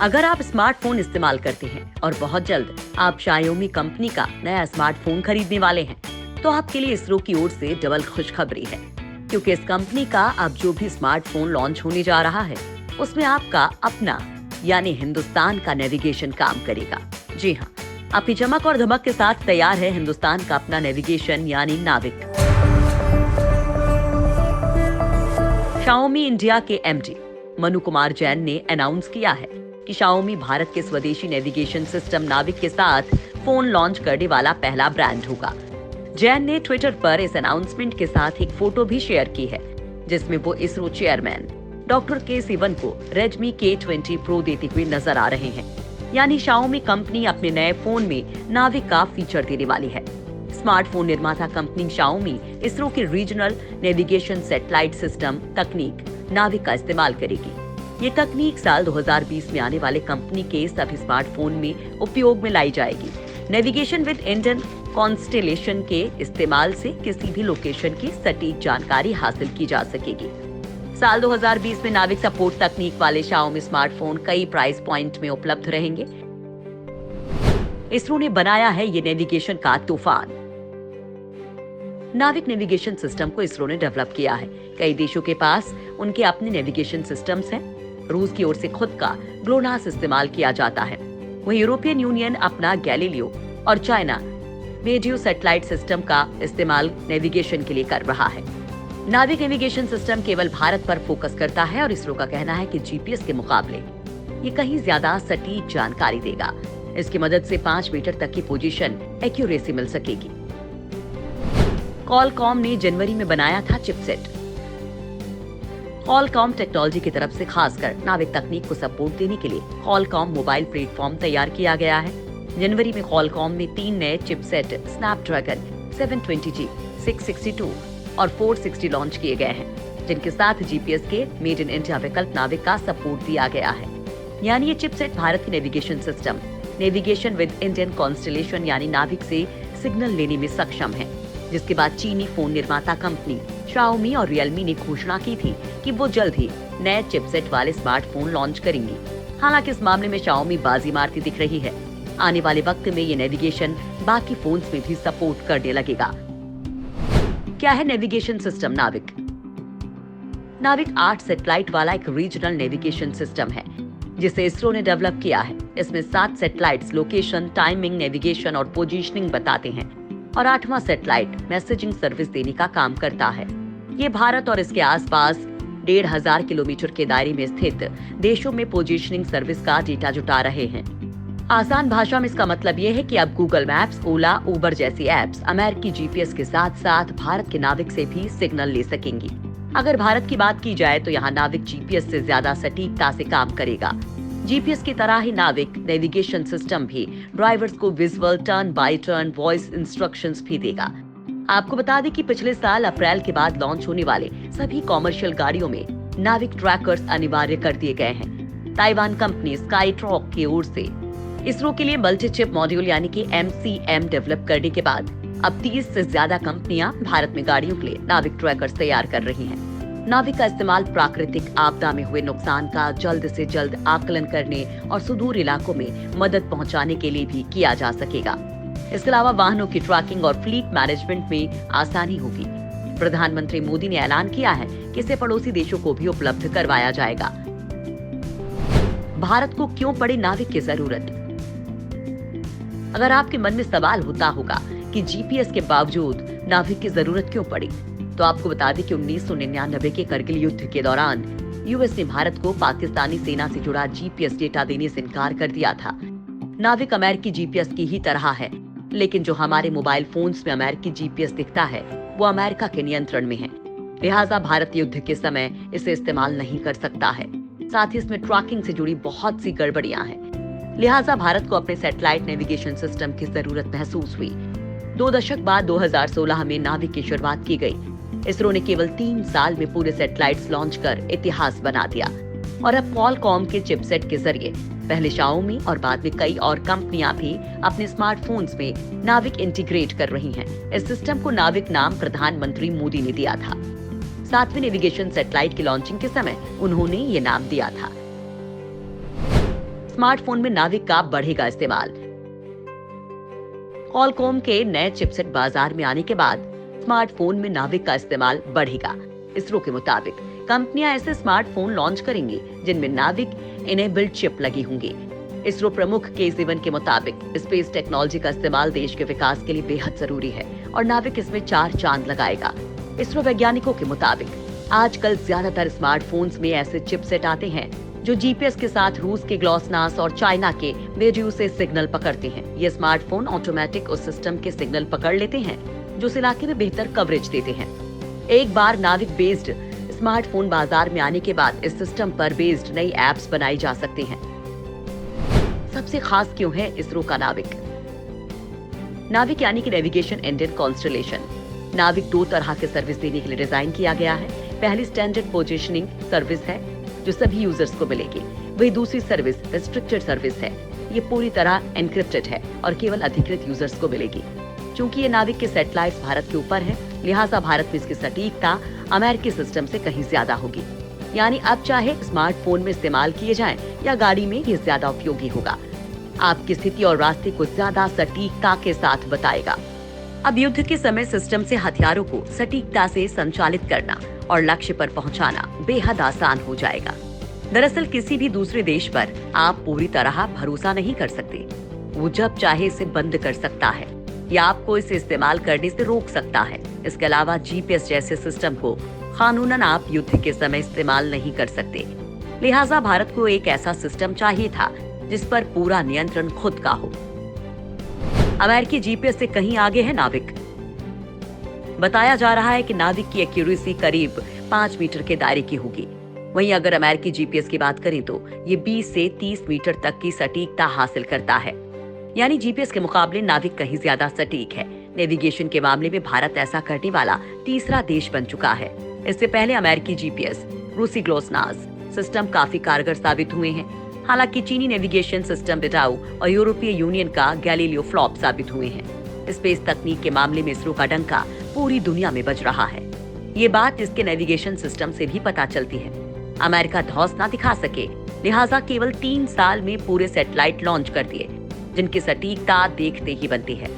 अगर आप स्मार्टफोन इस्तेमाल करते हैं और बहुत जल्द आप Xiaomi कंपनी का नया स्मार्टफोन खरीदने वाले हैं, तो आपके लिए इसरो की ओर से डबल खुशखबरी है, क्योंकि इस कंपनी का अब जो भी स्मार्टफोन लॉन्च होने जा रहा है, उसमें आपका अपना यानी हिंदुस्तान का नेविगेशन काम करेगा। जी हाँ, आपकी चमक और धमक के साथ तैयार है हिंदुस्तान का अपना नेविगेशन यानी नाविक। Xiaomi इंडिया के एमडी मनु कुमार जैन ने अनाउंस किया है कि Xiaomi भारत के स्वदेशी नेविगेशन सिस्टम नाविक के साथ फोन लॉन्च करने वाला पहला ब्रांड होगा। जैन ने ट्विटर पर इस अनाउंसमेंट के साथ एक फोटो भी शेयर की है, जिसमें वो इसरो चेयरमैन डॉक्टर के सिवन को Redmi K20 Pro देते हुए नजर आ रहे हैं। यानी Xiaomi कंपनी अपने नए फोन में नाविक का फीचर देने वाली है। स्मार्टफोन निर्माता कंपनी Xiaomi इसरो के रीजनल नेविगेशन सैटेलाइट सिस्टम तकनीक नाविक का इस्तेमाल करेगी। ये तकनीक साल 2020 में आने वाले कंपनी के सभी स्मार्टफोन में उपयोग में लाई जाएगी। नेविगेशन विद इंडियन कॉन्स्टेलेशन के इस्तेमाल से किसी भी लोकेशन की सटीक जानकारी हासिल की जा सकेगी। साल 2020 में नाविक सपोर्ट तकनीक वाले Xiaomi स्मार्टफोन कई प्राइस पॉइंट में उपलब्ध रहेंगे। इसरो ने बनाया है ये नेविगेशन का तूफान। नाविक नेविगेशन सिस्टम को इसरो ने डेवलप किया है। कई देशों के पास उनके अपने नेविगेशन सिस्टम्स हैं। रूस की ओर से खुद का ग्लोनास इस्तेमाल किया जाता है। वहीं यूरोपियन यूनियन अपना गैलीलियो और चाइना मेडियो सैटेलाइट सिस्टम का इस्तेमाल नेविगेशन के लिए कर रहा है। नाविक नेविगेशन सिस्टम केवल भारत पर फोकस करता है और इसरो का कहना है कि जीपीएस के मुकाबले ये कहीं ज्यादा सटीक जानकारी देगा। इसकी मदद से 5 मीटर तक की पोजीशन एक्यूरेसी मिल सकेगी। क्वालकॉम ने जनवरी में बनाया था चिपसेट। क्वालकॉम टेक्नोलॉजी की तरफ से खासकर नाविक तकनीक को सपोर्ट देने के लिए क्वालकॉम मोबाइल प्लेटफॉर्म तैयार किया गया है। जनवरी में क्वालकॉम में 3 नए चिपसेट स्नैपड्रैगन 720G, 662 और 460 लॉन्च किए गए हैं, जिनके साथ जीपीएस के मेड इन इंडिया विकल्प नाविक का सपोर्ट दिया गया है। यानी ये चिपसेट भारत की navigation system navigation with Indian constellation यानी नाविक से सिग्नल लेने में सक्षम है, जिसके बाद चीनी फोन निर्माता कंपनी Xiaomi और Realme ने घोषणा की थी कि वो जल्द ही नए चिपसेट वाले स्मार्टफोन लॉन्च करेंगी। हालांकि इस मामले में Xiaomi बाजी मारती दिख रही है। आने वाले वक्त में ये नेविगेशन बाकी फोन्स में भी सपोर्ट करने लगेगा। क्या है नेविगेशन सिस्टम नाविक? नाविक 8 सैटेलाइट वाला एक रीजनल नेविगेशन सिस्टम है, जिसे इसरो ने डेवलप किया है। इसमें 7 सैटेलाइट्स लोकेशन, टाइमिंग, नेविगेशन और पोजीशनिंग बताते हैं और 8वां सैटेलाइट मैसेजिंग सर्विस देने का काम करता है। ये भारत और इसके आसपास 1,500 किलोमीटर के दायरे में स्थित देशों में पोजीशनिंग सर्विस का डेटा जुटा रहे हैं। आसान भाषा में इसका मतलब ये है कि अब गूगल मैप्स, ओला, उबर जैसी एप्स अमेरिकी जीपीएस के साथ साथ भारत के नाविक से भी सिग्नल ले सकेंगी। अगर भारत की बात की जाए तो यहाँ नाविक जीपीएस से ज्यादा सटीकता से काम करेगा। जीपीएस की तरह ही नाविक नेविगेशन सिस्टम भी ड्राइवर्स को visual turn by turn voice instructions भी देगा। आपको बता दें कि पिछले साल अप्रैल के बाद लॉन्च होने वाले सभी कॉमर्शियल गाड़ियों में नाविक ट्रैकर्स अनिवार्य कर दिए गए हैं। ताइवान कंपनी स्काईट्रॉक की ओर से इसरो के लिए मल्टी चिप मॉड्यूल यानी कि MCM डेवलप करने के बाद अब 30 से ज्यादा कंपनियां भारत में गाड़ियों के लिए नाविक ट्रैकर्स तैयार कर रही हैं। नाविक का इस्तेमाल प्राकृतिक आपदा में हुए नुकसान का जल्द से जल्द आकलन करने और सुदूर इलाकों में मदद पहुंचाने के लिए भी किया जा सकेगा। इसके अलावा वाहनों की ट्रैकिंग और फ्लीट मैनेजमेंट में आसानी होगी। प्रधानमंत्री मोदी ने ऐलान किया है कि इसे पड़ोसी देशों को भी उपलब्ध करवाया जाएगा। भारत को क्यों पड़ी नाविक की जरूरत? अगर आपके मन में सवाल होता होगा कि जीपीएस के बावजूद नाविक की जरूरत क्यों पड़ी, तो आपको बता दें कि 1999 के करगिल युद्ध के दौरान यूएस ने भारत को पाकिस्तानी सेना से जुड़ा जीपीएस डेटा देने से इनकार कर दिया था। नाविक अमेरिकी जीपीएस की ही तरह है, लेकिन जो हमारे मोबाइल फोन्स में अमेरिकी जीपीएस दिखता है वो अमेरिका के नियंत्रण में है। लिहाजा भारत युद्ध के समय इसे इस्तेमाल नहीं कर सकता है। साथ ही इसमें ट्रैकिंग से जुड़ी बहुत सी गड़बड़ियां हैं। लिहाजा भारत को अपने सैटेलाइट नेविगेशन सिस्टम की जरूरत महसूस हुई। 2 दशक बाद 2016 में नाविक की शुरुआत की गई। इसरो ने केवल 3 साल में पूरे सैटेलाइट्स लॉन्च कर इतिहास बना दिया और अब क्वालकॉम के चिपसेट के जरिए पहले Xiaomi और बाद में कई और कंपनियां भी अपने स्मार्टफोन्स में नाविक इंटीग्रेट कर रही हैं। इस सिस्टम को नाविक नाम प्रधानमंत्री मोदी ने दिया था। 7वें नेविगेशन सैटेलाइट की लॉन्चिंग के समय उन्होंने ये नाम दिया था। स्मार्टफोन में नाविक का बढ़ेगा इस्तेमाल। क्वालकॉम के नए चिपसेट बाजार में आने के बाद स्मार्टफोन में नाविक का इस्तेमाल बढ़ेगा। इसरो के मुताबिक कंपनियां ऐसे स्मार्टफोन लॉन्च करेंगी जिनमें नाविक इनेबल्ड चिप लगी होंगी। इसरो प्रमुख के सिवन के मुताबिक स्पेस टेक्नोलॉजी का इस्तेमाल देश के विकास के लिए बेहद जरूरी है और नाविक इसमें 4 चांद लगाएगा। इसरो वैज्ञानिकों के मुताबिक आजकल ज्यादातर स्मार्टफोन्स में ऐसे चिपसेट आते हैं जो जीपीएस के साथ रूस के ग्लोसनास और चाइना के बेड्यू से सिग्नल पकड़ते हैं। ये स्मार्टफोन ऑटोमेटिक उस सिस्टम के सिग्नल पकड़ लेते हैं जो उस इलाके में बेहतर कवरेज देते हैं। एक बार नाविक बेस्ड स्मार्टफोन बाजार में आने के बाद इस सिस्टम पर बेस्ड नई एप्स बनाई जा सकती हैं। सबसे खास क्यों है इसरो का नाविक? नाविक यानी कि नेविगेशन इंडियन कॉन्स्टलेशन। नाविक 2 तरह के सर्विस देने के लिए डिजाइन किया गया है। पहली स्टैंडर्ड पोजीशनिंग सर्विस है जो सभी यूजर्स को मिलेगी। वही दूसरी सर्विस रिस्ट्रिक्टेड सर्विस है। ये पूरी तरह एनक्रिप्टेड है और केवल अधिकृत यूजर्स को मिलेगी। चूंकि ये नाविक के सैटेलाइट्स भारत के ऊपर है, लिहाजा भारत में इसकी सटीकता अमेरिकी सिस्टम से कहीं ज्यादा होगी। यानी अब चाहे स्मार्टफोन में इस्तेमाल किए जाएं या गाड़ी में, ये ज्यादा उपयोगी होगा। आपकी स्थिति और रास्ते को ज्यादा सटीकता के साथ बताएगा। अब युद्ध के समय सिस्टम से हथियारों को सटीकता से संचालित करना और लक्ष्य पर पहुंचाना बेहद आसान हो जाएगा। दरअसल किसी भी दूसरे देश पर आप पूरी तरह भरोसा नहीं कर सकते। वो जब चाहे इसे बंद कर सकता है या आपको इसे इस्तेमाल करने से रोक सकता है। इसके अलावा जीपीएस जैसे सिस्टम को कानूनन आप युद्ध के समय इस्तेमाल नहीं कर सकते। लिहाजा भारत को एक ऐसा सिस्टम चाहिए था जिस पर पूरा नियंत्रण खुद का हो। अमेरिकी जीपीएस से कहीं आगे है नाविक। बताया जा रहा है कि नाविक की एक्यूरेसी करीब 5 मीटर के दायरे की होगी। वहीं अगर अमेरिकी जीपीएस की बात करें तो ये 20 से 30 मीटर तक की सटीकता हासिल करता है। यानी जीपीएस के मुकाबले नाविक कहीं ज्यादा सटीक है। नेविगेशन के मामले में भारत ऐसा करने वाला तीसरा देश बन चुका है। इससे पहले अमेरिकी जीपीएस, रूसी ग्लोसनास सिस्टम काफी कारगर साबित हुए हैं। हालांकि चीनी नेविगेशन सिस्टम बिटाऊ और यूरोपीय यूनियन का गैलीलियो फ्लॉप साबित हुए हैं। स्पेस तकनीक के मामले में इसरो का डंका पूरी दुनिया में बज रहा है। ये बात इसके नेविगेशन सिस्टम से भी पता चलती है। अमेरिका धौंस ना दिखा सके, लिहाजा केवल 3 साल में पूरे सैटेलाइट लॉन्च कर दिए, जिनकी सटीकता देखते ही बनती है।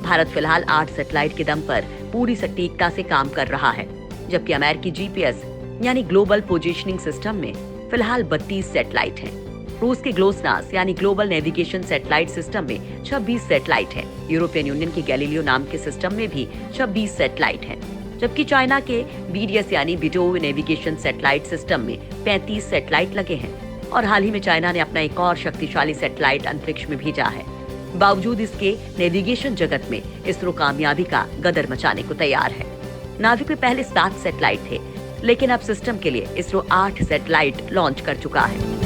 भारत फिलहाल 8 सैटेलाइट के दम पर पूरी सटीकता से काम कर रहा है, जबकि अमेरिकी जीपीएस यानी ग्लोबल पोजीशनिंग सिस्टम में फिलहाल 32 सैटेलाइट हैं। रूस के ग्लोसनास यानी ग्लोबल नेविगेशन सैटेलाइट सिस्टम में 26 सैटेलाइट हैं। यूरोपियन यूनियन के गैलीलियो नाम के सिस्टम में भी 26 सैटेलाइट हैं, जबकि चाइना के बीडीएस यानी बिडोऊ नेविगेशन सैटेलाइट सिस्टम में 35 सैटेलाइट लगे हैं। और हाल ही में चाइना ने अपना एक और शक्तिशाली सैटेलाइट अंतरिक्ष में भेजा है। बावजूद इसके नेविगेशन जगत में इसरो कामयाबी का गदर मचाने को तैयार है। नाविक में पहले 7 सैटेलाइट थे, लेकिन अब सिस्टम के लिए इसरो 8 सैटेलाइट लॉन्च कर चुका है।